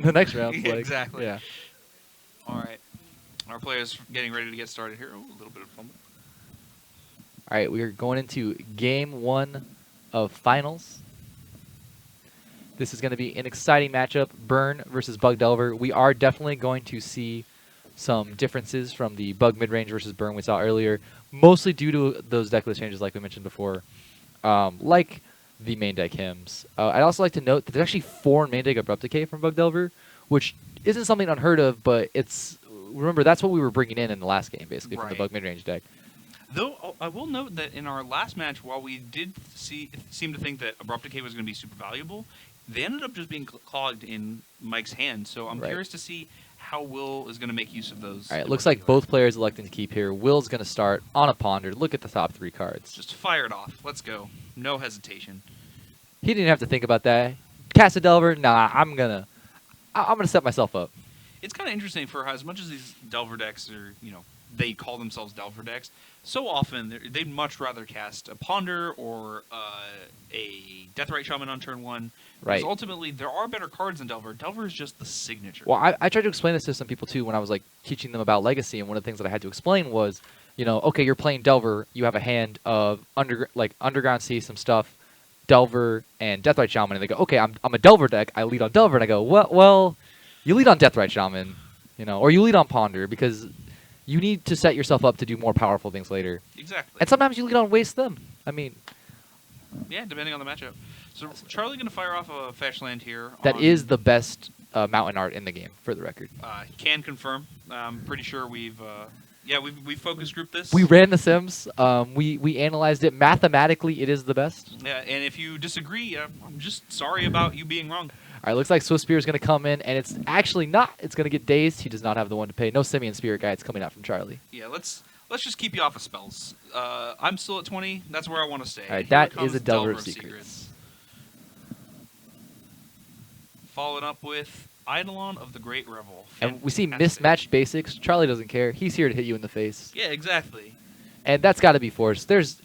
The next round. Like, exactly. Yeah. All right. Our players getting ready to get started here. Ooh, a little bit of fumble. All right, we are going into game 1 of finals. This is going to be an exciting matchup, Burn versus Bug Delver. We are definitely going to see some differences from the Bug mid-range versus Burn we saw earlier, mostly due to those deck list changes like we mentioned before, like the main deck hymns. I'd also like to note that there's actually 4 main deck Abrupt Decay from Bug Delver, which isn't something unheard of, but it's remember that's what we were bringing in the last game, basically, from the Bug mid-range deck. Though I will note that in our last match, while we did seem to think that Abrupt Decay was going to be super valuable, they ended up just being clogged in Mike's hand. So I'm curious to see how Will is going to make use of those. All right, looks like both players electing to keep here. Will's going to start on a Ponder. Look at the top 3 cards. Just fire it off. Let's go. No hesitation. He didn't have to think about that. Cast a Delver? Nah, I'm gonna set myself up. It's kind of interesting for as much as these Delver decks are, they call themselves Delver decks. So often they'd much rather cast a Ponder or a Deathrite Shaman on turn 1. Right. Because ultimately there are better cards than Delver. Delver is just the signature. Well, I tried to explain this to some people too when I was like teaching them about Legacy, and one of the things that I had to explain was, okay, you're playing Delver, you have a hand of Underground Sea, some stuff, Delver and Deathrite Shaman, and they go, okay, I'm a Delver deck, I lead on Delver, and I go, well, you lead on Deathrite Shaman, or you lead on Ponder because you need to set yourself up to do more powerful things later. Exactly. And sometimes you lead on Waste them. I mean, yeah, depending on the matchup. So Charlie going to fire off a fetch land here. That is the best mountain art in the game, for the record. Can confirm. I'm pretty sure we've focus grouped this. We ran the Sims. We analyzed it. Mathematically, it is the best. Yeah, and if you disagree, I'm just sorry about you being wrong. All right, looks like Swift Spear is going to come in, and it's actually not. It's going to get dazed. He does not have the one to pay. No Simian Spirit Guides coming out from Charlie. Yeah, let's just keep you off of spells. I'm still at 20. That's where I want to stay. All right, that is a Delver of Secrets. Followed up with Eidolon of the Great Revel. And we see mismatched basics. Charlie doesn't care. He's here to hit you in the face. Yeah, exactly. And that's got to be forced. It's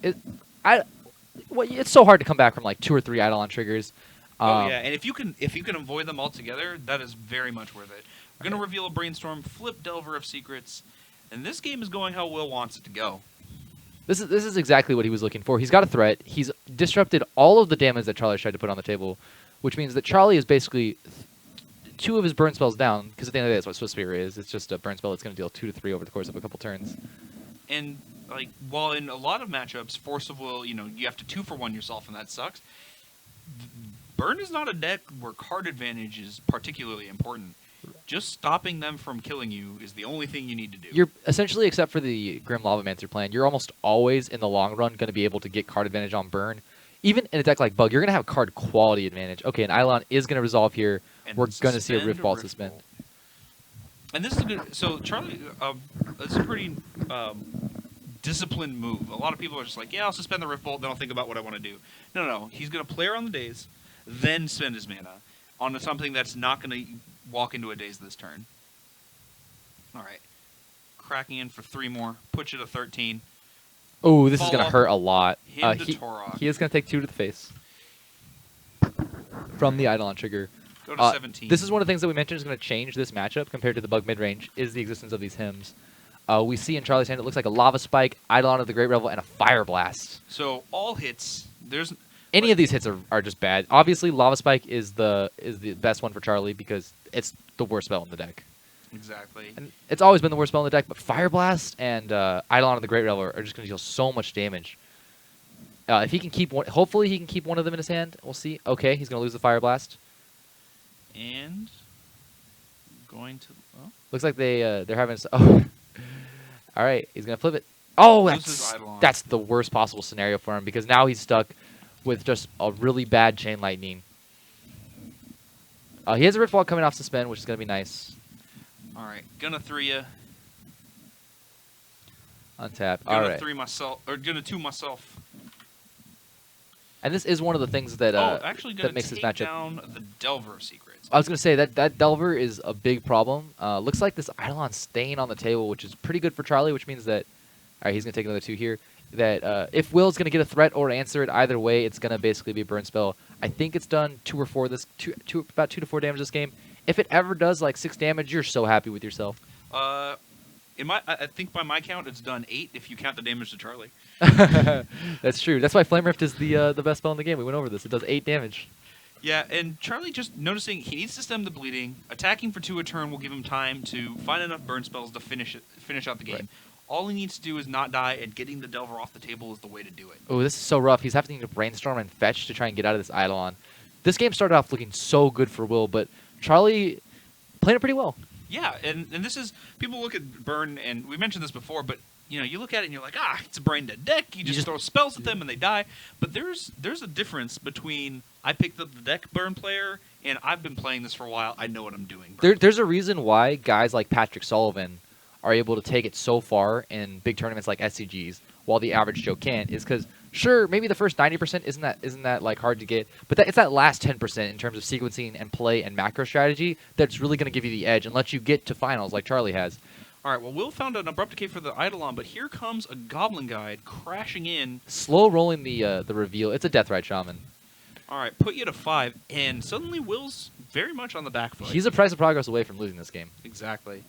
so hard to come back from like 2 or 3 Eidolon triggers. Oh yeah, and if you can avoid them altogether, that is very much worth it. We're gonna reveal a Brainstorm, flip Delver of Secrets, and this game is going how Will wants it to go. This is exactly what he was looking for. He's got a threat. He's disrupted all of the damage that Charlie tried to put on the table, which means that Charlie is basically 2 of his burn spells down, because at the end of the day, that's what Swift Spear is. It's just a burn spell that's going to deal 2 to 3 over the course of a couple turns. And like, while in a lot of matchups, Force of Will, you have to 2-for-1 yourself, and that sucks. Burn is not a deck where card advantage is particularly important. Just stopping them from killing you is the only thing you need to do. You're essentially, except for the Grim Lavamancer plan, you're almost always in the long run going to be able to get card advantage on Burn. Even in a deck like Bug, you're going to have card quality advantage. Okay, and Eidolon is going to resolve here. And we're going to see a Riftball suspend. And this is a good. So Charlie, it's a pretty disciplined move. A lot of people are just like, yeah, I'll suspend the Riftbolt, then I'll think about what I want to do. No. He's going to play around the days, then spend his mana on something that's not going to walk into a daze this turn. All right. Cracking in for 3 more. Puts you to 13. Oh, this is going to hurt a lot. He is going to take 2 to the face from the Eidolon trigger. Go to 17. This is one of the things that we mentioned is going to change this matchup compared to the Bug mid-range, is the existence of these hymns. We see in Charlie's hand, it looks like a Lava Spike, Eidolon of the Great Revel, and a Fire Blast. So all hits, Any of these hits are just bad. Obviously, Lava Spike is the best one for Charlie because it's the worst spell in the deck. Exactly. And it's always been the worst spell in the deck, but Fire Blast and Eidolon of the Great Revel are just going to deal so much damage. If he can keep one, hopefully he can keep one of them in his hand. We'll see. Okay, he's going to lose the Fire Blast. And going to looks like they're having. Oh, all right, he's going to flip it. Oh, that's the worst possible scenario for him because now he's stuck with just a really bad Chain Lightning. He has a Riftball coming off suspend, which is going to be nice. All right, gonna 3 ya. Untap. Gonna 3 myself, or gonna 2 myself. And this is one of the things that actually that makes this matchup. Down the Delver of Secrets. I was gonna say that Delver is a big problem. Looks like this Eidolon's staying on the table, which is pretty good for Charlie, which means that all right, he's gonna take another 2 here. That if Will's gonna get a threat or answer it either way, it's gonna basically be a burn spell. I think it's done 2 or 4 about 2 to 4 damage this game. If it ever does like 6 damage, you're so happy with yourself. I think by my count, it's done 8 if you count the damage to Charlie. That's true. That's why Flame Rift is the best spell in the game. We went over this. It does 8 damage. Yeah, and Charlie just noticing he needs to stem the bleeding. Attacking for 2 a turn will give him time to find enough burn spells to finish out the game. Right. All he needs to do is not die, and getting the Delver off the table is the way to do it. Oh, this is so rough. He's having to brainstorm and fetch to try and get out of this Eidolon. This game started off looking so good for Will, but Charlie playing it pretty well. Yeah, and this is people look at burn, and we mentioned this before, but you look at it and you're like, it's a brain dead deck. You just throw spells at them and they die. But there's a difference between I picked up the deck burn player and I've been playing this for a while. I know what I'm doing. There's a reason why guys like Patrick Sullivan are able to take it so far in big tournaments like SCGs, while the average Joe can't. Is because sure, maybe the first 90% isn't that like hard to get, but it's that last 10% in terms of sequencing and play and macro strategy that's really going to give you the edge and let you get to finals like Charlie has. All right, well, Will found an Abrupt Decay for the Eidolon, but here comes a Goblin Guide crashing in. Slow rolling the reveal. It's a Deathrite Shaman. All right, put you to 5, and suddenly Will's very much on the back foot. He's a price of progress away from losing this game. Exactly.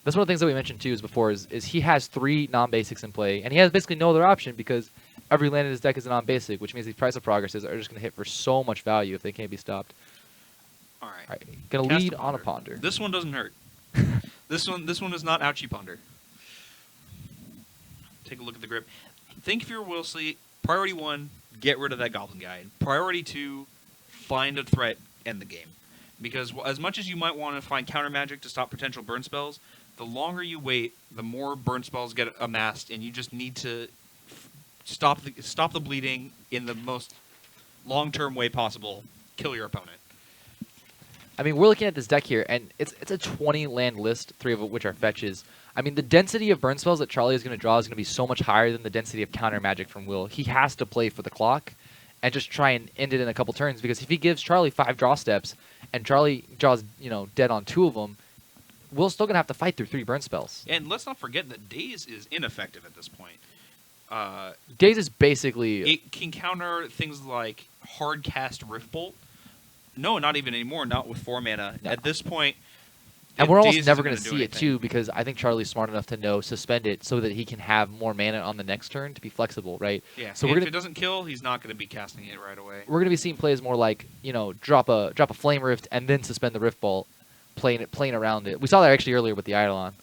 That's one of the things that we mentioned too is he has 3 non-basics in play, and he has basically no other option because every land in his deck is a non-basic, which means these price of progresses are just going to hit for so much value if they can't be stopped. All right. All right, going to lead on a Ponder. This one doesn't hurt. This one is not ouchie Ponder. Take a look at the grip. Think if you're Willsley, priority 1, get rid of that Goblin Guide. Priority 2, find a threat, end the game. Because as much as you might want to find counter magic to stop potential burn spells, the longer you wait, the more burn spells get amassed, and you just need to stop the bleeding in the most long-term way possible. Kill your opponent. I mean, we're looking at this deck here, and it's a 20-land list, 3 of which are fetches. I mean, the density of burn spells that Charlie is going to draw is going to be so much higher than the density of counter magic from Will. He has to play for the clock and just try and end it in a couple turns, because if he gives Charlie 5 draw steps and Charlie draws, dead on 2 of them, Will's still going to have to fight through 3 burn spells. And let's not forget that Daze is ineffective at this point. Daze is basically... It can counter things like hard cast Rift Bolt. No, not even anymore. Not with 4 mana. No. At this point... And we're almost never going to see it, too, because I think Charlie's smart enough to know suspend it so that he can have more mana on the next turn to be flexible, right? Yeah, so if it doesn't kill, he's not going to be casting it right away. We're going to be seeing plays more like, drop a Flame Rift and then suspend the Rift Bolt, playing around it. We saw that actually earlier with the Eidolon.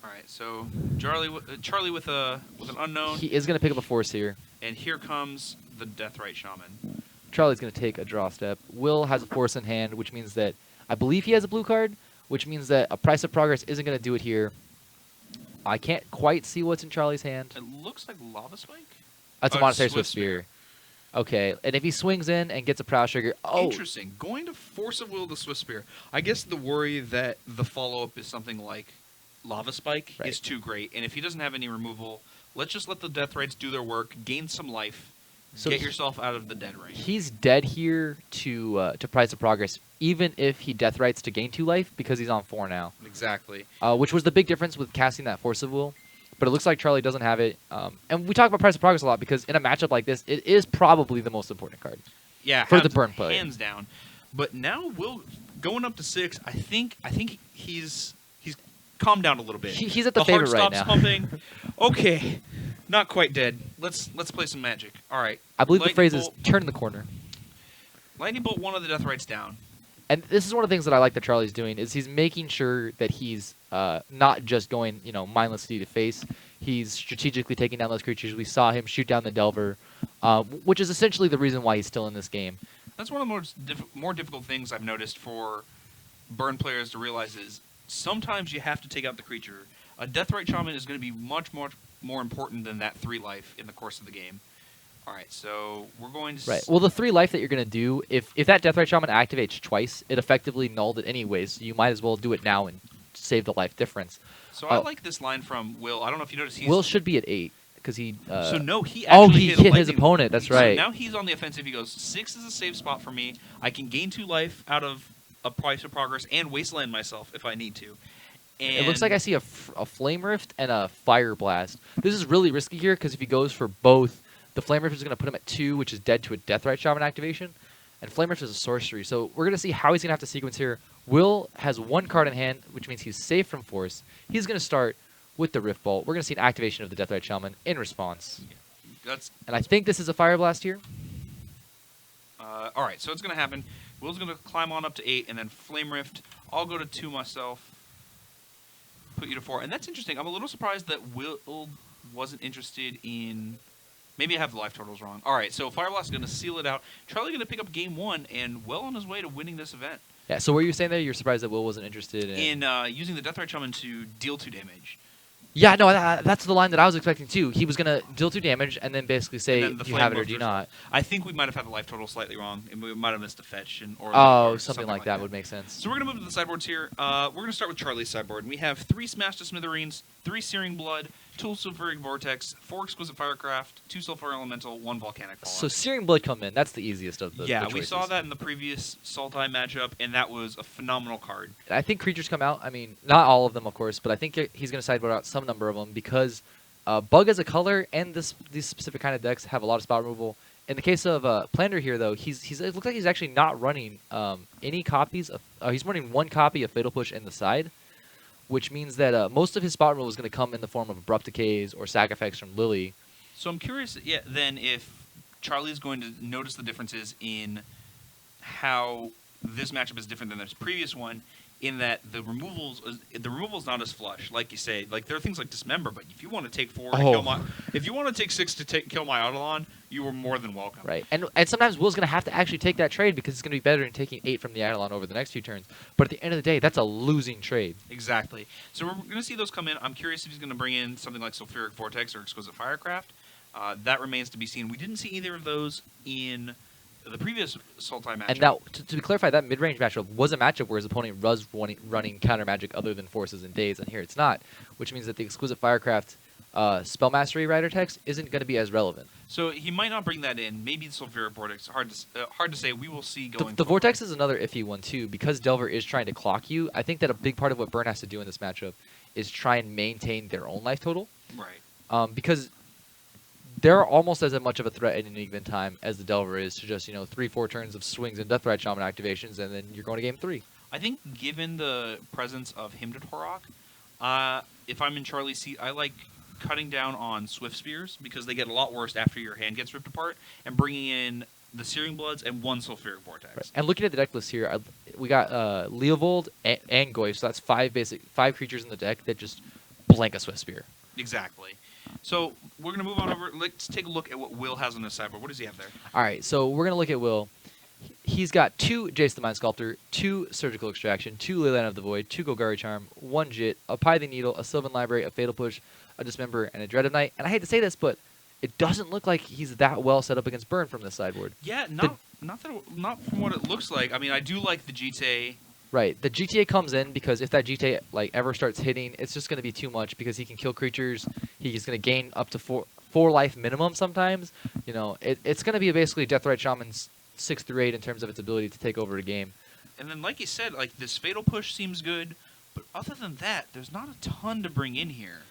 All right, so Charlie with an unknown. He is going to pick up a force here. And here comes the Deathrite Shaman. Charlie's going to take a draw step. Will has a force in hand, which means that I believe he has a blue card, which means that a price of progress isn't going to do it here. I can't quite see what's in Charlie's hand. It looks like Lava Spike? That's a Monastery Swift Spear. Okay, and if he swings in and gets a Prowl Trigger... Oh! Interesting. Going to Force of Will the Swift Spear. I guess the worry that the follow-up is something like Lava Spike is too great. And if he doesn't have any removal, let's just let the Deathrites do their work, gain some life, so get yourself out of the dead ring. He's dead here to Price of Progress, even if he Deathrites to gain 2 life, because he's on 4 now. Exactly. Which was the big difference with casting that Force of Will. But it looks like Charlie doesn't have it. And we talk about Price of Progress a lot, because in a matchup like this, it is probably the most important card. Yeah, for the burn player. Hands down. But now Will going up to 6, I think he's calmed down a little bit. He's at the favorite right now. The heart stops pumping. Okay. Not quite dead. Let's play some Magic. All right. I believe the phrase is turn the corner. Lightning Bolt one of the Deathrites down. And this is one of the things that I like that Charlie's doing, is he's making sure that he's not just going, mindlessly to face. He's strategically taking down those creatures. We saw him shoot down the Delver, which is essentially the reason why he's still in this game. That's one of the more difficult things I've noticed for burn players to realize is sometimes you have to take out the creature. A Deathrite Shaman is going to be much more important than that 3 life in the course of the game. All right, so we're going to... Right. Well, the 3 life that you're going to do, if that Deathrite Shaman activates twice, it effectively nulled it anyways, so you might as well do it now and save the life difference. So I like this line from Will. I don't know if you noticed. Will should be at 8, because he... so no, he actually hit his opponent, that's right. So now he's on the offensive. He goes, 6 is a safe spot for me. I can gain 2 life out of a Price of Progress and Wasteland myself if I need to. And it looks like I see a Flame Rift and a Fire Blast. This is really risky here, because if he goes for both, the Flame Rift is going to put him at 2, which is dead to a Deathrite Shaman activation. And Flame Rift is a sorcery, so we're going to see how he's going to have to sequence here. Will has 1 card in hand, which means he's safe from force. He's going to start with the Rift Bolt. We're going to see an activation of the Deathrite Shaman in response. That's And I think this is a Fire Blast here. all right. So it's going to happen. Will's going to climb on up to 8 and then Flame Rift. I'll go to 2 myself. Put you to 4. And that's interesting. I'm a little surprised that Will wasn't interested in... Maybe I have the life totals wrong. All right, so Fire Blast is going to seal it out. Charlie going to pick up game 1 and well on his way to winning this event. Yeah, so what were you saying there? You're surprised that Will wasn't interested in... Using the Deathrite Shaman to deal 2 damage. Yeah, no, that's the line that I was expecting too. He was going to deal 2 damage and then basically say, And then the do you Flame have it or Rift do you result. not? I think we might have had the life total slightly wrong, and we might have missed a fetch. Or something like that would make sense. So we're going to move to the sideboards here. We're going to start with Charlie's sideboard. We have 3 Smash to Smithereens, 3 Searing Blood, 2 Sulfuric Vortex, 4 Exquisite Firecraft, 2 Sulfur Elemental, 1 Volcanic Fallout. So Searing Blood come in. That's the easiest of the Yeah, the we saw choices. that in the previous Sultai matchup, and that was a phenomenal card. I think creatures come out. I mean, not all of them, of course, but I think he's going to sideboard out some number of them because Bug as a color and these specific kind of decks have a lot of spot removal. In the case of Plander here, though, it looks like he's actually not running any copies of. He's running 1 copy of Fatal Push in the side, which means that most of his spot removal is going to come in the form of Abrupt Decays or Sack Effects from Lily. So I'm curious, then if Charlie's going to notice the differences in how this matchup is different than this previous one, in that the removal's not as flush, like you say. Like there are things like Dismember, but if you want to take 4 to kill my, if you want to take 6 to kill my Eidolon, you are more than welcome. Right, and sometimes Will's going to have to actually take that trade because it's going to be better than taking 8 from the Eidolon over the next few turns. But at the end of the day, that's a losing trade. Exactly. So we're going to see those come in. I'm curious if he's going to bring in something like Sulfuric Vortex or Exquisite Firecraft. That remains to be seen. We didn't see either of those in the previous Sultai matchup. And now, to clarify, that mid-range matchup was a matchup where his opponent was running counter magic other than Forces and Days, and here it's not, which means that the Exquisite Firecraft Spell Mastery Rider text isn't going to be as relevant. So he might not bring that in. Maybe the Sulfuric Vortex. Hard to say. We will see going The forward. Vortex is another iffy one, too. Because Delver is trying to clock you, I think that a big part of what Burn has to do in this matchup is try and maintain their own life total. Right. Because they're almost as much of a threat at any given time as the Delver is to just, 3-4 turns of swings and Deathrite Shaman activations, and then you're going to game 3. I think given the presence of Hymn to Torok, if I'm in Charlie's seat, I like cutting down on Swift Spears because they get a lot worse after your hand gets ripped apart, and bringing in the Searing Bloods and 1 Sulfuric Vortex. Right. And looking at the deck list here, we got Leovold and Goy, so that's 5 creatures in the deck that just blank a Swift Spear. Exactly. So we're going to move on over. Let's take a look at what Will has on his sideboard. What does he have there? All right, so we're going to look at Will. He's got 2 Jace the Mind Sculptor, 2 Surgical Extraction, 2 Leyline of the Void, 2 Golgari Charm, 1 Jit, a Python Needle, a Sylvan Library, a Fatal Push, a Dismember, and a Dread of Night. And I hate to say this, but it doesn't look like he's that well set up against Burn from this sideboard. Yeah, not from what it looks like. I mean, I do like the GTA. Right, the GTA comes in because if that GTA ever starts hitting, it's just going to be too much because he can kill creatures. He's going to gain up to 4 life minimum sometimes. It's going to be basically Deathrite Shaman's 6 through 8 in terms of its ability to take over the game. And then, like you said, this Fatal Push seems good, but other than that, there's not a ton to bring in here.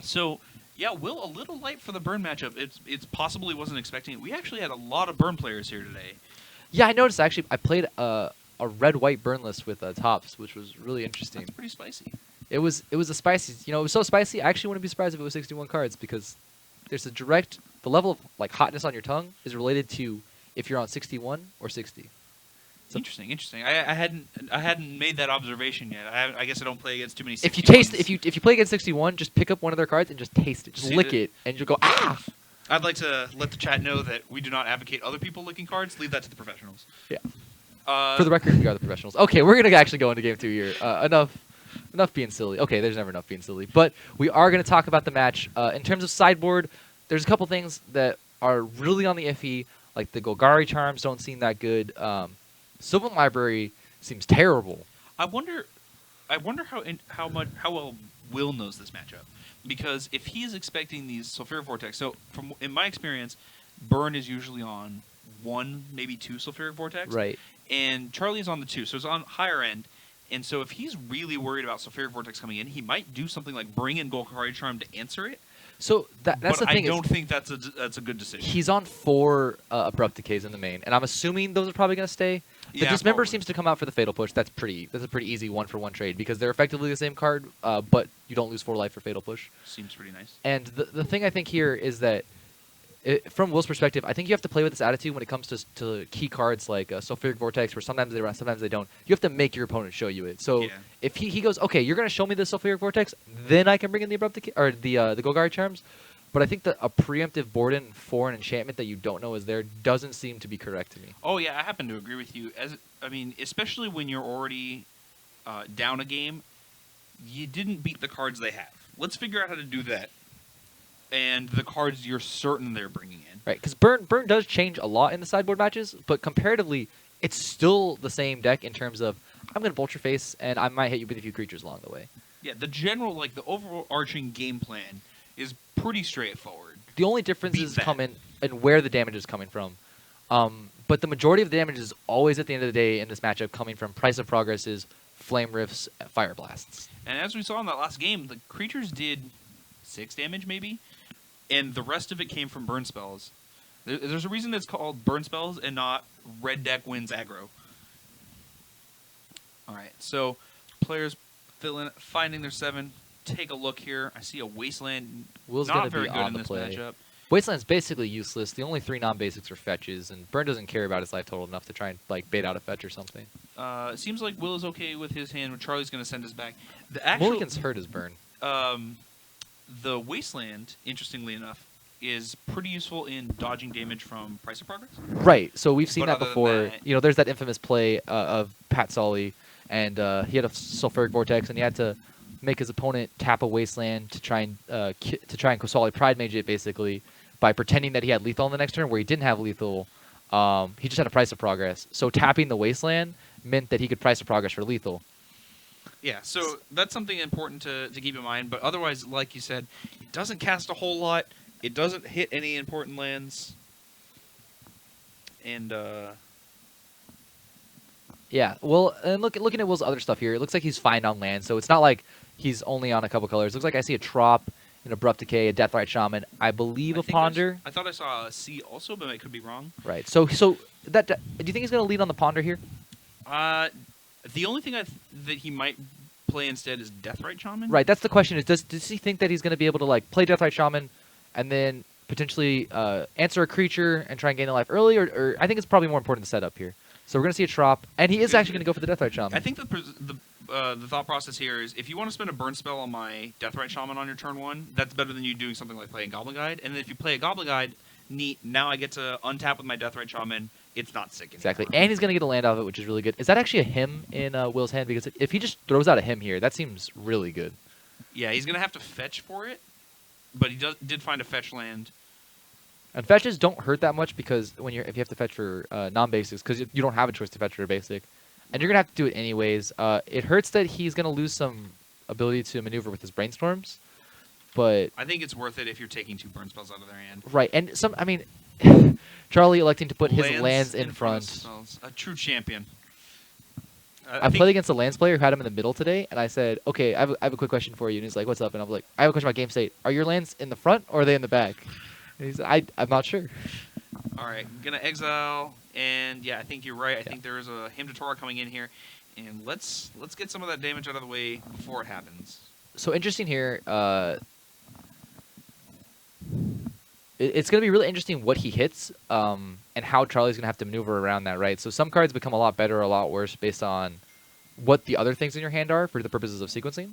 So, yeah, Will a little light for the Burn matchup. It's possibly wasn't expecting it. We actually had a lot of Burn players here today. Yeah, I noticed actually. I played a red-white Burn list with Tops, which was really interesting. That's pretty spicy. It was a spicy. It was so spicy. I actually wouldn't be surprised if it was 61 cards because there's the level of hotness on your tongue is related to if you're on 61 or 60. So Interesting. I hadn't made that observation yet. I guess I don't play against too many. 61s. if you play against 61, just pick up one of their cards and just taste it, just lick it, and you'll go ah. I'd like to let the chat know that we do not advocate other people licking cards. Leave that to the professionals. Yeah. For the record, we are the professionals. Okay, we're gonna actually go into game 2 here. Enough being silly. Okay, there's never enough being silly, but we are gonna talk about the match. In terms of sideboard, there's a couple things that are really on the iffy, like the Golgari Charms don't seem that good. Sylvan Library seems terrible. I wonder how well Will knows this matchup, because if he is expecting these Sulfuric Vortex, so in my experience, Burn is usually on 1, maybe 2 Sulfuric Vortex, Right. And Charlie is on the 2, so it's on higher end. And so if he's really worried about Sulfuric Vortex coming in, he might do something like bring in Golgari Charm to answer it. So that's but the thing. I don't think that's a good decision. He's on 4 Abrupt Decays in the main, and I'm assuming those are probably going to stay. The Yeah, Dismember probably. seems to come out for the Fatal Push. That's a pretty easy 1-for-1 trade because they're effectively the same card, but you don't lose 4 life for Fatal Push. Seems pretty nice. And the thing I think here is that, from Will's perspective, I think you have to play with this attitude when it comes to key cards like Sulfuric Vortex, where sometimes they run, sometimes they don't. You have to make your opponent show you it. So Yeah. if he goes, okay, you're going to show me the Sulfuric Vortex, then I can bring in the Abrupt Decay, or the Golgari Charms. But I think that a preemptive Borden for an enchantment that you don't know is there doesn't seem to be correct to me. Oh yeah, I happen to agree with you. Especially when you're already down a game, you didn't beat the cards they have. Let's figure out how to do that. And the cards you're certain they're bringing in. Right, because Burn does change a lot in the sideboard matches, but comparatively, it's still the same deck in terms of I'm going to Vulture Face, and I might hit you with a few creatures along the way. Yeah, the overarching game plan is pretty straightforward. The only differences come in where the damage is coming from. But the majority of the damage is always, at the end of the day, in this matchup, coming from Price of Progresses, Flame Rifts, Fire Blasts. And as we saw in that last game, the creatures did 6 damage, maybe? And the rest of it came from burn spells. There's a reason it's called burn spells and not red deck wins aggro. Alright, so players finding their 7. Take a look here. I see a Wasteland. Will's not going to very be good on in the this play. matchup. Wasteland's basically useless. The only 3 non-basics are fetches, and Burn doesn't care about his life total enough to try and bait out a fetch or something. It seems like Will is okay with his hand. Charlie's going to send us back. Mulligan's hurt his Burn. The Wasteland, interestingly enough, is pretty useful in dodging damage from Price of Progress. Right. So we've seen But that other than before. that- There's that infamous play of Pat Solly, and he had a Sulfuric Vortex, and he had to make his opponent tap a Wasteland to try and Solly Pride Mage it, basically, by pretending that he had lethal on the next turn, where he didn't have lethal. He just had a Price of Progress. So tapping the Wasteland meant that he could Price of Progress for lethal. Yeah, so that's something important to keep in mind. But otherwise, like you said, it doesn't cast a whole lot. It doesn't hit any important lands. And, Yeah, well, and looking at Will's other stuff here, it looks like he's fine on land, so it's not like he's only on a couple colors. It looks like I see a Trop, an Abrupt Decay, a Deathrite Shaman, I believe I a think Ponder. I thought I saw a C also, but I could be wrong. Right, so that do you think he's going to lead on the Ponder here? The only thing that he might play instead is Deathrite Shaman. Right, that's the question, is does he think that he's going to be able to play Deathrite Shaman and then potentially answer a creature and try and gain the life early, or I think it's probably more important to set up here. So we're going to see a Trop, and he is actually going to go for the Deathrite Shaman. I think the thought process here is if you want to spend a burn spell on my Deathrite Shaman on your turn 1, that's better than you doing something like playing Goblin Guide. And then if you play a Goblin Guide, neat, now I get to untap with my Deathrite Shaman. It's not sick anymore. Exactly, and he's going to get a land out of it, which is really good. Is that actually a him in Will's hand? Because if he just throws out a him here, that seems really good. Yeah, he's going to have to fetch for it, but he did find a fetch land. And fetches don't hurt that much because if you have to fetch for non-basics, because you don't have a choice to fetch for a basic, and you're gonna have to do it anyways. It hurts that he's gonna lose some ability to maneuver with his brainstorms, but I think it's worth it if you're taking 2 burn spells out of their hand. right. And Charlie electing to put his lands in front. of spells. A true champion. I played against a lands player who had him in the middle today, and I said, "Okay, I have a quick question for you." And he's like, "What's up?" And I'm like, "I have a question about game state. Are your lands in the front or are they in the back?" And he said, "I'm not sure." All right, gonna exile, and yeah, I think you're right. I think there is a Hymn to Torah coming in here, and let's get some of that damage out of the way before it happens. So interesting here. It's going to be really interesting what he hits, and how Charlie's going to have to maneuver around that, right? So some cards become a lot better or a lot worse based on what the other things in your hand are for the purposes of sequencing.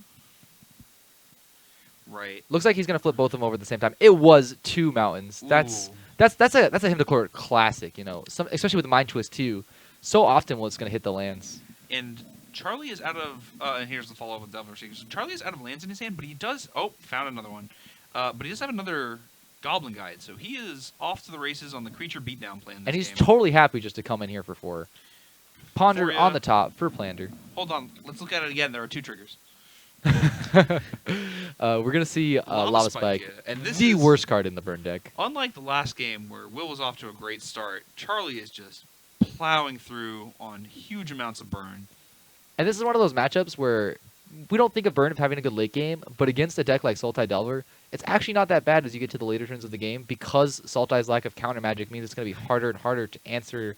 Right. Looks like he's going to flip both of them over at the same time. It was 2 mountains. That's a Hymn to Court classic, especially with Mind Twist too. So often, it's going to hit the lands. And Charlie is out of. And here's the follow up with Delver Seekers. Charlie is out of lands in his hand, but he does. Oh, found another one. But he does have another Goblin Guide, so he is off to the races on the creature beatdown plan. And he's game. totally happy just to come in here for 4. Ponder For ya. on the top for Plander. Hold on, let's look at it again. There are 2 triggers. We're gonna see Lava Spike, yeah. And this the is, worst card in the burn deck. Unlike the last game where Will was off to a great start, Charlie is just plowing through on huge amounts of burn. And this is one of those matchups where we don't think of burn of having a good late game, but against a deck like Sultai Delver, it's actually not that bad as you get to the later turns of the game because Sultai's lack of counter magic means it's going to be harder and harder to answer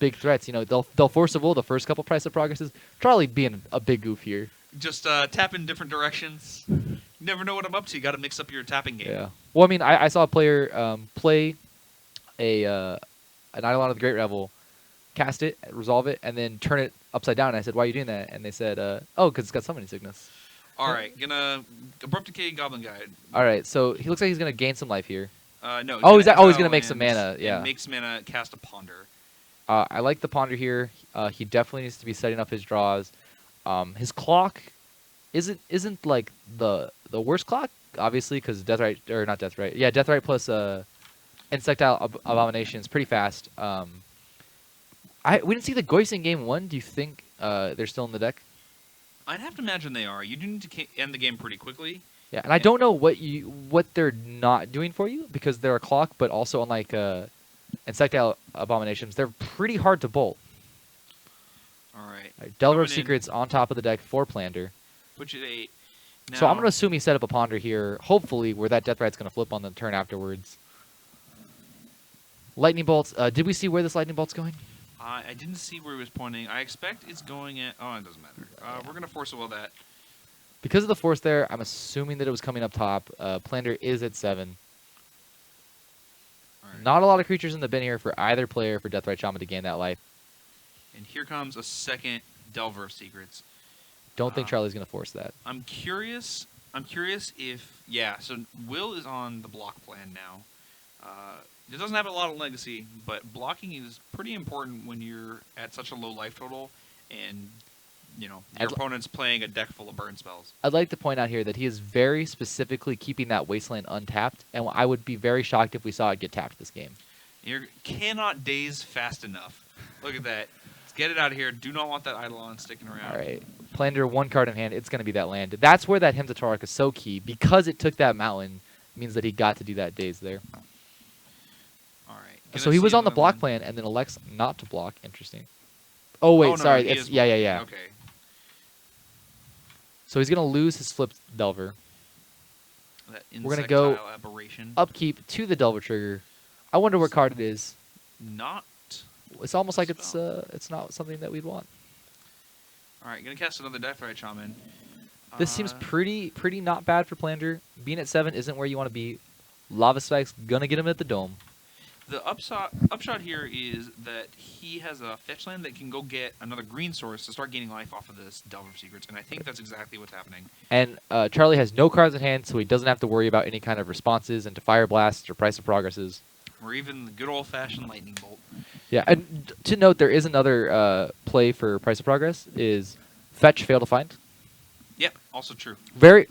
big threats. You know, they'll force a will the first couple price of progresses. Charlie being a big goof here. Just tap in different directions. You never know what I'm up to. You got to mix up your tapping game. Yeah. Well, I mean, I saw a player play an Eidolon of the Great Revel, cast it, resolve it, and then turn it upside down. And I said, "Why are you doing that?" And they said, "Oh, because it's got summoning sickness." All right, gonna Abrupt Decay Goblin Guide. All right, so he looks like he's gonna gain some life here. No. Oh, he's exile gonna make some lands mana. Yeah. and makes mana. Cast a Ponder. I like the Ponder here. He definitely needs to be setting up his draws. His clock isn't like the worst clock, obviously, because Deathrite or not Deathrite. Yeah, Deathrite plus Insectile Abomination is pretty fast. We didn't see the Goyce in game 1. Do you think they're still in the deck? I'd have to imagine they are. You do need to end the game pretty quickly. Yeah, and I don't know what they're not doing for you because they're a clock, but also unlike Insectile Abominations, they're pretty hard to bolt. All right. Delver of Secrets on top of the deck for Plander. Put you at 8. Now, So I'm going to assume he set up a Ponder here, hopefully, where that Deathrite's going to flip on the turn afterwards. Lightning Bolts. Did we see where this Lightning Bolt's going? I didn't see where he was pointing. I expect it's going at... Oh, it doesn't matter. We're going to force a will that. Because of the force there, I'm assuming that it was coming up top. Plander is at 7. All right. Not a lot of creatures in the bin here for either player for Deathrite Shaman to gain that life. And here comes a second Delver of Secrets. Don't think Charlie's going to force that. I'm curious if... Yeah, so Will is on the block plan now. It doesn't have a lot of legacy, but blocking is pretty important when you're at such a low life total and, you know, your opponent's playing a deck full of burn spells. I'd like to point out here that he is very specifically keeping that Wasteland untapped, and I would be very shocked if we saw it get tapped this game. You cannot daze fast enough. Look at that. Let's get it out of here. Do not want that Eidolon sticking around. All right. Plander, 1 card in hand. It's going to be that land. That's where that Hymn to Torok is so key. Because it took that mountain, means that he got to do that daze there. All right. So he was on the block plan and then elects not to block. Interesting. Oh, wait. Oh, no, sorry. he It's, is yeah. Okay. So he's going to lose his flipped Delver. That We're going to go aberration. upkeep to the Delver trigger. I wonder what card it is. Not. It's almost like spell. it's not something that we'd want. All right, gonna cast another Deathrite Shaman. This seems pretty not bad for Plander. Being at 7 isn't where you want to be. Lava Spike's gonna get him at the dome. The upshot here is that he has a fetch land that can go get another green source to start gaining life off of this Delver of Secrets, and I think that's exactly what's happening. And Charlie has no cards in hand, so he doesn't have to worry about any kind of responses into Fire Blasts or Price of Progresses. Or even the good old-fashioned Lightning Bolt. Yeah, and to note, there is another play for Price of Progress, is Fetch, Fail to Find. Yep, also true.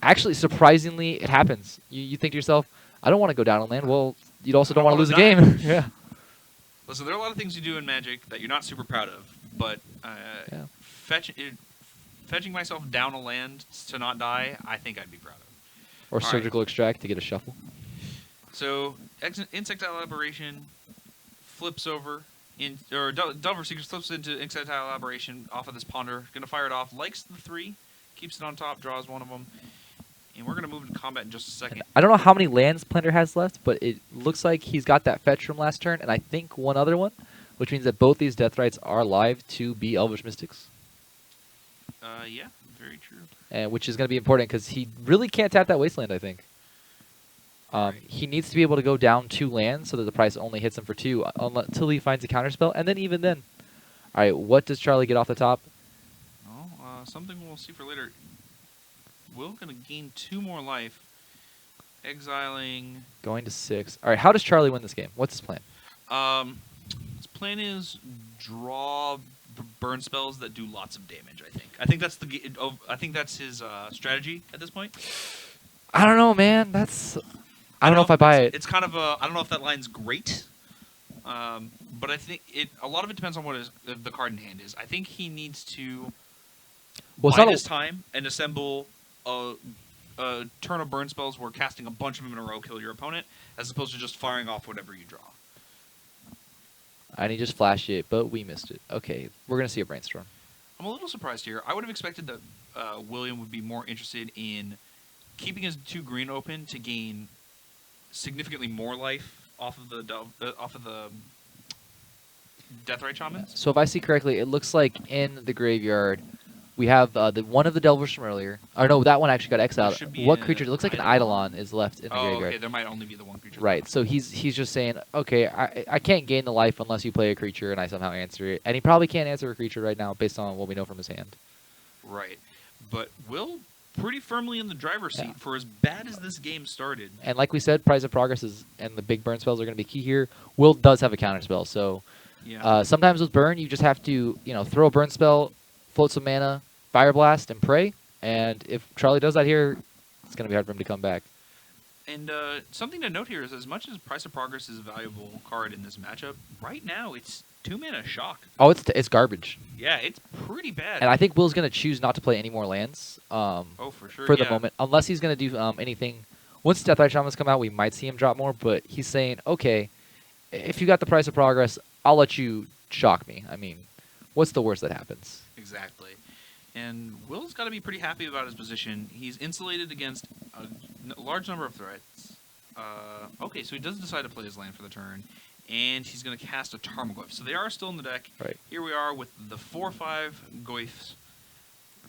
Actually, surprisingly, it happens. You think to yourself, I don't want to go down on land. Well, you also don't want to lose a game. Yeah. Listen, there are a lot of things you do in Magic that you're not super proud of, but Yeah. fetching myself down a land to not die, I think I'd be proud of. Or Surgical Extract to get a shuffle. So, Insectile Aberration flips over, or Delver Secrets flips into Insectile Aberration off of this Ponder. Going to fire it off, likes the 3, keeps it on top, draws one of them. And we're going to move into combat in just a second. I don't know how many lands Plander has left, but it looks like he's got that fetch from last turn, and I think one other one, which means that both these Deathrites are live to be Elvish Mystics. Yeah, very true. Which is going to be important because he really can't tap that Wasteland, I think. Right. He needs to be able to go down 2 lands so that the price only hits him for 2 until he finds a counterspell, and then even then. All right, what does Charlie get off the top? Oh, something we'll see for later. Will going to gain 2 more life, exiling. Going to 6. All right, how does Charlie win this game? What's his plan? His plan is draw burn spells that do lots of damage. I think that's I think that's his strategy at this point. I don't know, man. I don't know if I buy it. It's kind of I don't know if that line's great, but I think a lot of it depends on what the card in hand is. I think he needs to bide his time and assemble a turn of burn spells where casting a bunch of them in a row kill your opponent, as opposed to just firing off whatever you draw. And he just flashed it, but we missed it. Okay, we're going to see a brainstorm. I'm a little surprised here. I would have expected that William would be more interested in keeping his 2 green open to gain significantly more life off of the Deathrite Shamans. So if I see correctly, it looks like in the graveyard we have the one of the Delvers from earlier. Or no, that one actually got exiled. should be What a creature? It looks like an Eidolon? Eidolon is left in the Oh, graveyard. okay. There might only be the one creature. Right. left. So he's just saying, okay, I can't gain the life unless you play a creature and I somehow answer it. And he probably can't answer a creature right now based on what we know from his hand. Right. But Will pretty firmly in the driver's seat Yeah. for as bad as this game started. And like we said, Price of Progress is and the big burn spells are going to be key here. Will does have a counter spell, so Yeah. sometimes with burn you just have to throw a burn spell, float some mana, Fire Blast, and pray. And if Charlie does that here, it's going to be hard for him to come back. And something to note here is, as much as Price of Progress is a valuable card in this matchup, right now it's 2-mana shock. Oh, it's garbage. Yeah, it's pretty bad. And I think Will's going to choose not to play any more lands. oh, for sure. For the yeah. moment, unless he's going to do anything. Once Deathrite Shamans come out, we might see him drop more, but he's saying, okay, if you got the Price of Progress, I'll let you shock me. I mean, what's the worst that happens? Exactly. And Will's got to be pretty happy about his position. He's insulated against a large number of threats. Okay, so he does decide to play his land for the turn, and he's going to cast a Tarmogoyf. So they are still in the deck. Right. Here we are with the 4/5 Goyfs.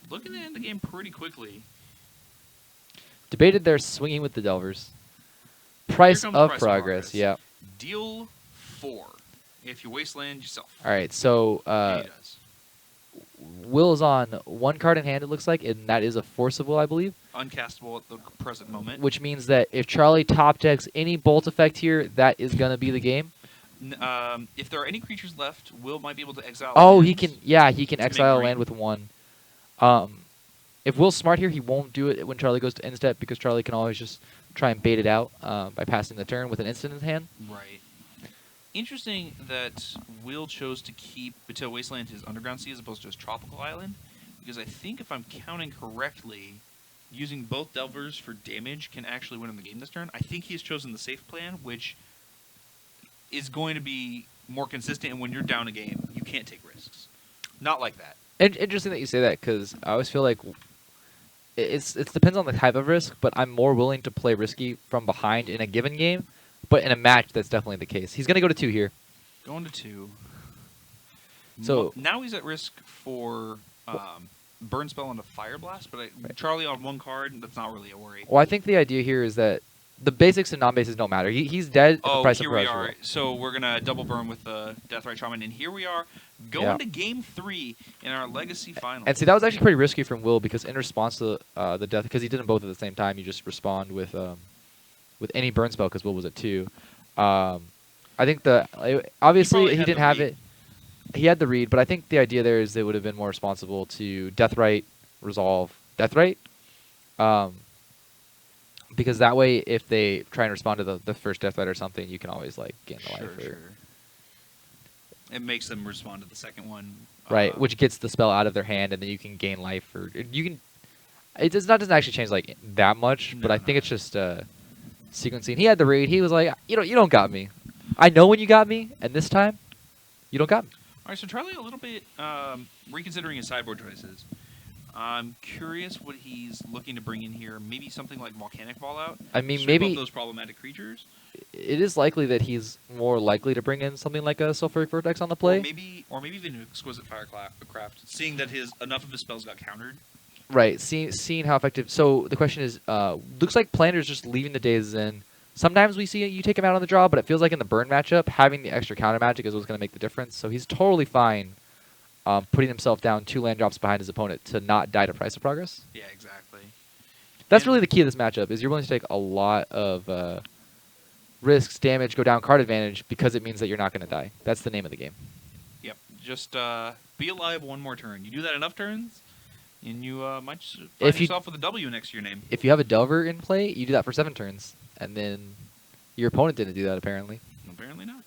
Looking to end the game pretty quickly. Debated there swinging with the Delvers. Price comes of Price of Progress, Progress. yeah. Deal 4 if you wasteland yourself. All right, so And he does. Will is on one card in hand, it looks like, and that is a Force of Will, I believe. Uncastable at the present moment. Which means that if Charlie top decks any Bolt effect here, that is going to be the game. If there are any creatures left, Will might be able to exile. Oh, lands. he can. Yeah, he can to make exile a green. land with one. If Will's smart here, he won't do it when Charlie goes to end step because Charlie can always just try and bait it out by passing the turn with an instant in his hand. Right. Interesting that Will chose to keep Battelle Wasteland his Underground Sea as opposed to his Tropical Island, because I think if I'm counting correctly, using both Delvers for damage can actually win him the game this turn. I think he's chosen the safe plan, which is going to be more consistent, and when you're down a game, you can't take risks. Not like that. Interesting that you say that because I always feel like it depends on the type of risk, but I'm more willing to play risky from behind in a given game. But in a match, that's definitely the case. He's going to go to 2 here. Going to 2. So now he's at risk for Burn Spell and a Fire Blast, but Charlie on one card, that's not really a worry. Well, I think the idea here is that the basics and non-basics don't matter. He's dead at the price here of we Progress. are. So we're going to double burn with the Deathrite Shaman, and here we are going to Game 3 in our Legacy Finals. And see, that was actually pretty risky from Will because in response to the death, because he did them both at the same time, you just respond with any burn spell because Will was at 2. I think obviously he didn't have it. He had the read, but I think the idea there is it would have been more responsible to Deathrite, resolve Deathrite. Because that way, if they try and respond to the first Deathrite or something, you can always gain the life. Sure. It makes them respond to the second one. Right, which gets the spell out of their hand, and then you can gain life. Or you can. It doesn't actually change that much, but I think it's just sequencing. He had the read. He was like, you don't got me. I know when you got me, and this time, you don't got me. All right, so Charlie a little bit reconsidering his sideboard choices. I'm curious what he's looking to bring in here. Maybe something like Volcanic Fallout. I mean, Strip maybe out those problematic creatures. it is likely that he's more likely to bring in something like a Sulfuric Vortex on the play. Or maybe even Exquisite Firecraft, seeing that enough of his spells got countered. Right, seeing how effective. So the question is, looks like Plander's just leaving the Dazes in. Sometimes we see you take him out on the draw, but it feels like in the burn matchup, having the extra counter magic is what's going to make the difference. So he's totally fine putting himself down 2 land drops behind his opponent to not die to Price of Progress. Yeah, exactly. That's really the key of this matchup, is you're willing to take a lot of risks, damage, go down card advantage, because it means that you're not going to die. That's the name of the game. Yep. Just be alive one more turn. You do that enough turns, and you might just find yourself with a W next to your name. If you have a Delver in play, you do that for 7 turns, and then your opponent didn't do that, apparently. Apparently not.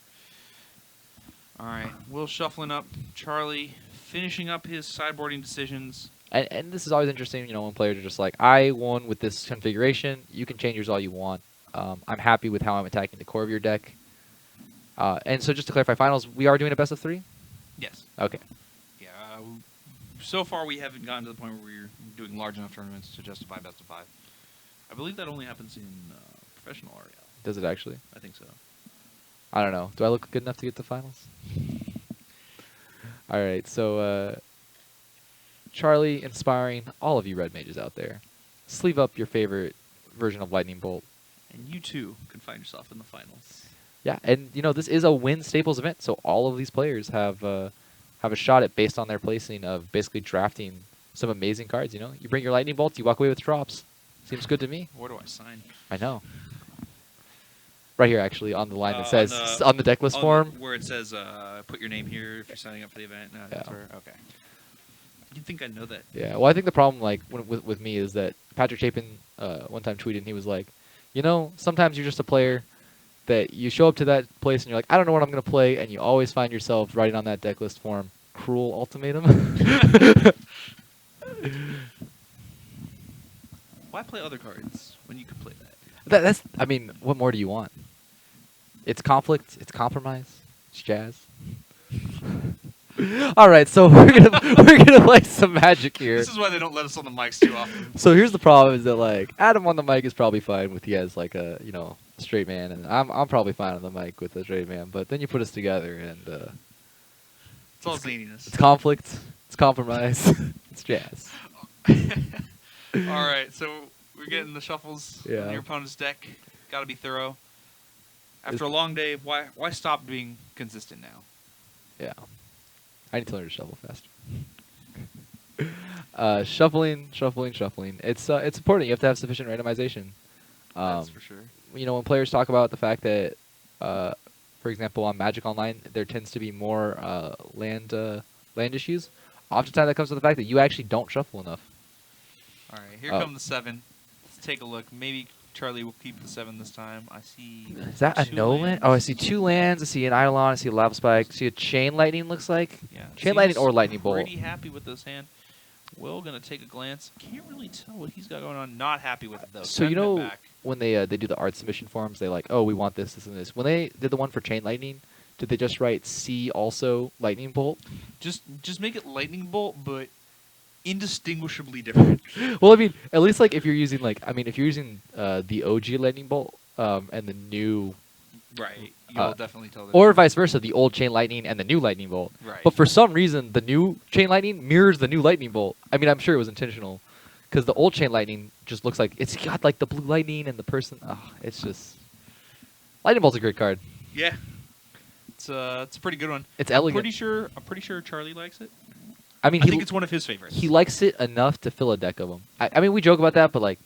All right. Will shuffling up. Charlie finishing up his sideboarding decisions. And this is always interesting, when players are just like, I won with this configuration. You can change yours all you want. I'm happy with how I'm attacking the core of your deck. And so just to clarify, finals, we are doing a best of 3? Yes. Okay. Yeah. So far, we haven't gotten to the point where we're doing large enough tournaments to justify best of 5. I believe that only happens in professional REL. Does it actually? I think so. I don't know. Do I look good enough to get to finals? All right, so Charlie, inspiring all of you red mages out there, sleeve up your favorite version of Lightning Bolt. And you too can find yourself in the finals. Yeah, and this is a win staples event, so all of these players have a shot at based on their placing of basically drafting some amazing cards. You bring your Lightning Bolts, you walk away with drops. Seems good to me. Where do I sign? I know. Right here, actually, on the line that says on on the deck list form. Where it says, put your name here if you're signing up for the event. No, that's where, okay. You'd think I know that. Yeah, well, I think the problem with me is that Patrick Chapin one time tweeted and he was like, sometimes you're just a player that you show up to that place and you're like, I don't know what I'm going to play, and you always find yourself writing on that deck list form, cruel ultimatum. Why play other cards when you could play that? I mean, what more do you want? It's conflict, it's compromise, it's jazz. All right, so we're gonna play some Magic here. This is why they don't let us on the mics too often. So here's the problem: is that Adam on the mic is probably fine with he has a straight man, and I'm probably fine on the mic with a straight man. But then you put us together, and it's all zaniness. It's conflict, it's compromise, it's jazz. All right, so we're getting the shuffles in your opponent's deck. Got to be thorough. After a long day, why stop being consistent now? Yeah. I need to learn to shuffle faster. Shuffling. It's important. You have to have sufficient randomization. That's for sure. When players talk about the fact that, for example, on Magic Online, there tends to be more land issues. Oftentimes, that comes to the fact that you actually don't shuffle enough. All right, here come the 7. Let's take a look. Maybe Charlie will keep the 7 this time. I see. Is that a no land? Oh, I see 2 lands. I see an Eidolon. I see a Lava Spike. I see a Chain Lightning, looks like. Yeah. Chain Lightning or Lightning Bolt. Pretty happy with this hand. Will going to take a glance. Can't really tell what he's got going on. Not happy with it, though. So, when they do the art submission forms, they we want this, this, and this. When they did the one for Chain Lightning, did they just write C also Lightning Bolt? Just make it Lightning Bolt, but indistinguishably different. Well, I mean, at least if you're using if you're using the OG Lightning Bolt and the new, right, you'll definitely tell. Or vice versa, the old Chain Lightning and the new Lightning Bolt. Right. But for some reason, the new Chain Lightning mirrors the new Lightning Bolt. I mean, I'm sure it was intentional, because the old Chain Lightning just looks like it's got the blue lightning and the person. Oh, it's just Lightning Bolt's a great card. Yeah, it's a pretty good one. It's elegant. I'm pretty sure Charlie likes it. I mean, I think it's one of his favorites. He likes it enough to fill a deck of them. I mean, we joke about that, but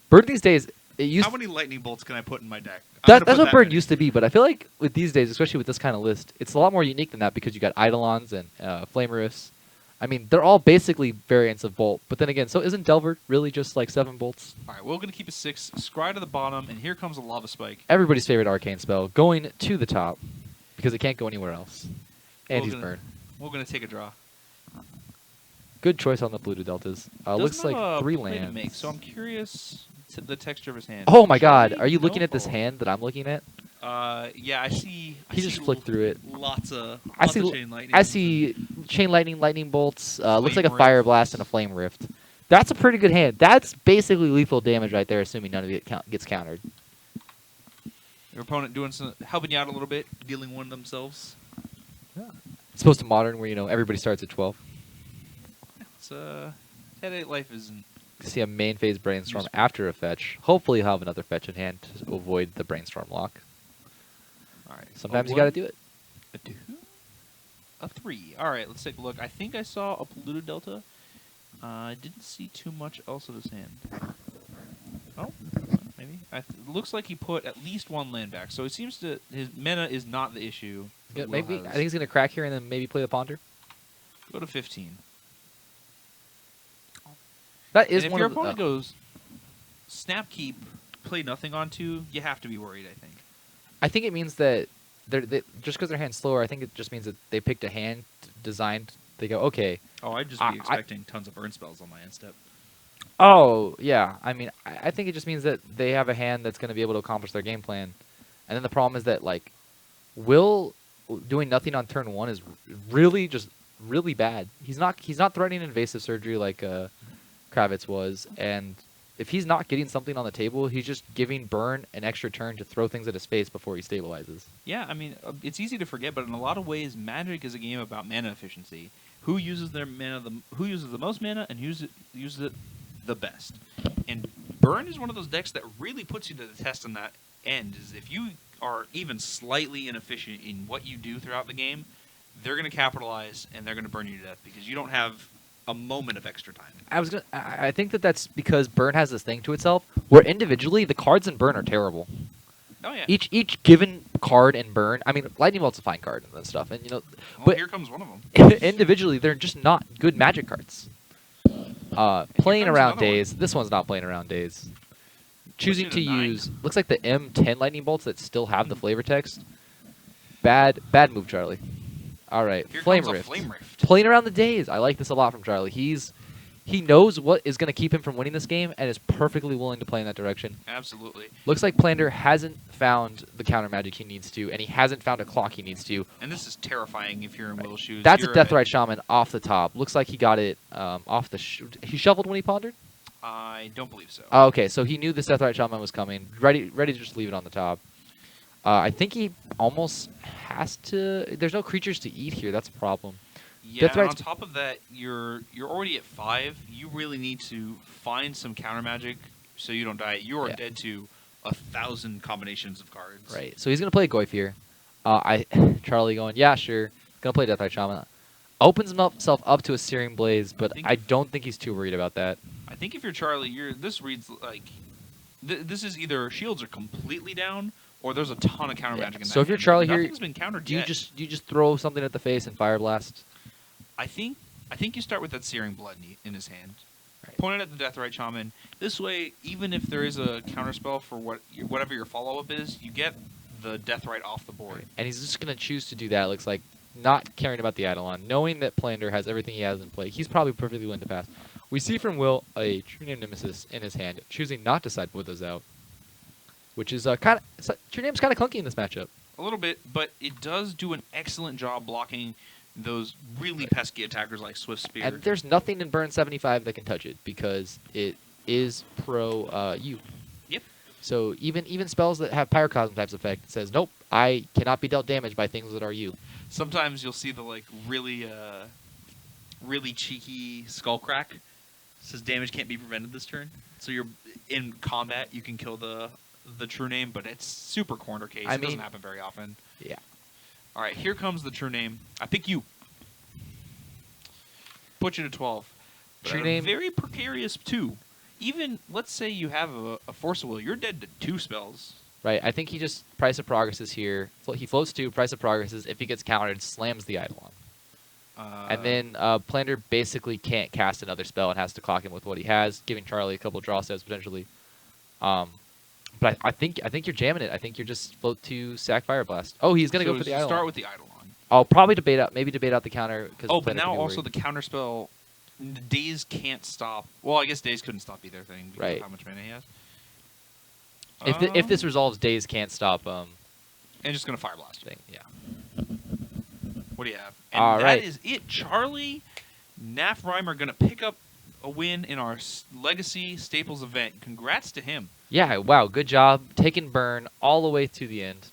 Bird these days, it used. How many Lightning Bolts can I put in my deck? That's what Bird used to be, but I feel like with these days, especially with this kind of list, it's a lot more unique than that because you got Eidolons and Flame Rifts. I mean, they're all basically variants of Bolt, but then again, so isn't Delver really just 7 bolts? All right, we're going to keep a 6, scry to the bottom, and here comes a Lava Spike. Everybody's favorite arcane spell, going to the top because it can't go anywhere else. And he's burned. We're going to take a draw. Good choice on the blue to deltas. Looks like 3 lands. Make, so I'm curious to the texture of his hand. Oh my God! Are you looking at this hand that I'm looking at? Yeah, I see. He just flicked through it. Lots of chain lightning. I see chain lightning, lightning bolts. Looks like a fire blast and a flame rift. That's a pretty good hand. That's basically lethal damage right there, assuming none of it gets countered. Your opponent helping you out a little bit, dealing one themselves. Yeah. It's supposed to modern where everybody starts at 12. Head 8 life isn't. See a main phase brainstorm after a fetch. Hopefully, you'll have another fetch in hand to avoid the brainstorm lock. All right. Sometimes you got to do it. A 2, a 3. All right, let's take a look. I think I saw a Polluted Delta. I didn't see too much else of his hand. Oh, maybe. It looks like he put at least 1 land back. So it seems that his mana is not the issue. Yeah, maybe. I think he's gonna crack here and then maybe play the Ponder. Go to 15. That is and one if your of opponent goes snap keep, play nothing on 2, you have to be worried, I think. I think it means that just because their hand's slower, I think it just means that they picked a hand designed. They go, okay. Oh, I'd just be expecting tons of burn spells on my end step. Oh, yeah. I mean, I think it just means that they have a hand that's going to be able to accomplish their game plan. And then the problem is that, Will doing nothing on turn 1 is really just really bad. He's not threatening invasive surgery like Kravitz was, and if he's not getting something on the table, he's just giving Burn an extra turn to throw things at his face before he stabilizes. Yeah, I mean, it's easy to forget, but in a lot of ways, Magic is a game about mana efficiency. Who uses their mana? Who uses the most mana and uses it the best? And Burn is one of those decks that really puts you to the test on that end. Is if you are even slightly inefficient in what you do throughout the game, they're going to capitalize and they're going to burn you to death because you don't have a moment of extra time. I think that's because Burn has this thing to itself where individually the cards in Burn are terrible. Oh yeah. Each given card in Burn, I mean, Lightning Bolt's a fine card and stuff, and Well, but here comes one of them. individually they're just not good Magic cards. Playing comes around another one. days. This one's not playing around days. Choosing Puts you to to 9. use looks like the M10 Lightning Bolts that still have the flavor text. Bad move, Charlie. All right, Here Flame comes a Rift. Flame Rift. Playing around the days. I like this a lot from Charlie. He knows what is going to keep him from winning this game and is perfectly willing to play in that direction. Absolutely. Looks like Plander hasn't found the counter magic he needs to, and he hasn't found a clock he needs to. And this is terrifying if you're in Will's shoes. That's You're a Deathrite Shaman off the top. Looks like he got it off the... he shuffled when he pondered? I don't believe so. Oh, okay, so he knew this Deathrite Shaman was coming. Ready to just leave it on the top. I think he almost has to... There's no creatures to eat here. That's a problem. Yeah, and on Deathrite's- top of that, you're already at 5. You really need to find some counter magic so you don't die. You are Yeah. dead to 1,000 combinations of cards. Right, so he's going to play Goyf here. Charlie going, yeah, sure. Going to play Deathrite Shaman. Opens himself up to a Searing Blaze, but I don't think he's too worried about that. I think if you're Charlie, this reads like this is either shields are completely down or there's a ton of counter magic in that. So if you're hand. Charlie here, nothing's been countered Do you yet. just throw something at the face and Fire Blast? I think you start with that Searing Blood in his hand. Right. Point it at the Deathrite Shaman. This way, even if there is a counterspell for whatever your follow-up is, you get the Deathrite off the board. And he's just going to choose to do that, it looks like, not caring about the Eidolon. Knowing that Plander has everything he has in play, he's probably perfectly willing to pass. We see from Will a True Name Nemesis in his hand, choosing not to sideboard those out. Which is kind of... True Name's kind of clunky in this matchup. A little bit, but it does do an excellent job blocking those really pesky attackers like Swift Spear. And there's nothing in Burn 75 that can touch it, because it is pro you. Yep. So even spells that have Pyroclasm types effect, it says, nope, I cannot be dealt damage by things that are you. Sometimes you'll see the really cheeky skull crack. It says damage can't be prevented this turn. So you're in combat, you can kill the True Name, but it's super corner case. It doesn't happen very often. Yeah. All right, here comes the True Name. I pick you. Put you to 12. But True at a Name. very precarious 2. Even let's say you have a Force of Will, you're dead to 2 spells. Right, I think he just Price of Progresses here. He floats 2, Price of Progresses. If he gets countered, slams the Eidolon. And then Plander basically can't cast another spell and has to clock him with what he has, giving Charlie a couple draw steps potentially. But I think you're jamming it. I think you're just float 2, sack Fire Blast. Oh, he's gonna go for the Eidolon. Start with the Eidolon. I'll probably debate out the counter. But now also the counter spell. Days can't stop. Well, I guess Days couldn't stop either thing because of how much mana he has. If this resolves, Days can't stop. And just gonna Fire Blast. Thing, yeah. What do you have? And All right. that is it. Charlie, Naff-R are gonna pick up a win in our Legacy Staples event. Congrats to him. Yeah. Wow. Good job taking Burn all the way to the end.